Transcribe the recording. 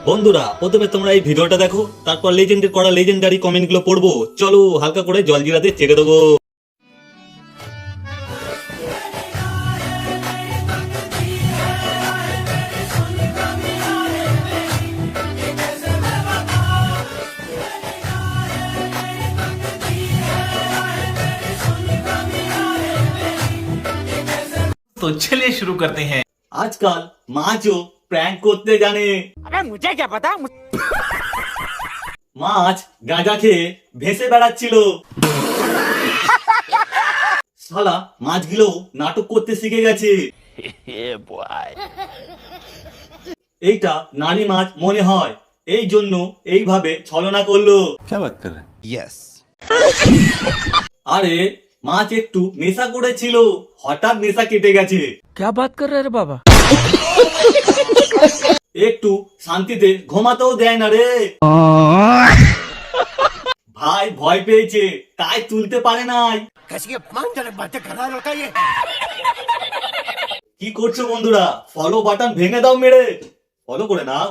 বন্ধুরা প্রথমে তোমরা এই ভিডিওটা দেখো, তারপর লেজেন্ডের করা লেজেন্ডারি কমেন্ট গুলো পড়বো। চলো হালকা করে জলজিরাতে ছেড়ে দেবো। तो चलिए शुरू करते हैं। আজকাল মাছও প্র্যাঙ্ক করতে জানে। अबे मुझे क्या पता। মাছ গাঁজা খেয়ে ভেসে বেড়াচ্ছিল। শালা মাছগুলো নাটক করতে শিখে গেছে। এইটা নানি মাছ মনে হয়, এই জন্য এইভাবে ছলনা করলো। क्या बात कर रहे हैं? আরে মাছ একটু নেশা করেছিল, হঠাৎ নেশা কেটে গেছে। क्या बात कर रहे रे बाबा। একটু শান্তিতে ঘুমাতেও দেয় না রে। ভাই ভয় পেয়েছে, তাই তুলতে পারে নাই। কি করছো বন্ধুরা? ফলো বাটন ভেঙে দাও মেরে। ফলো করে নাও।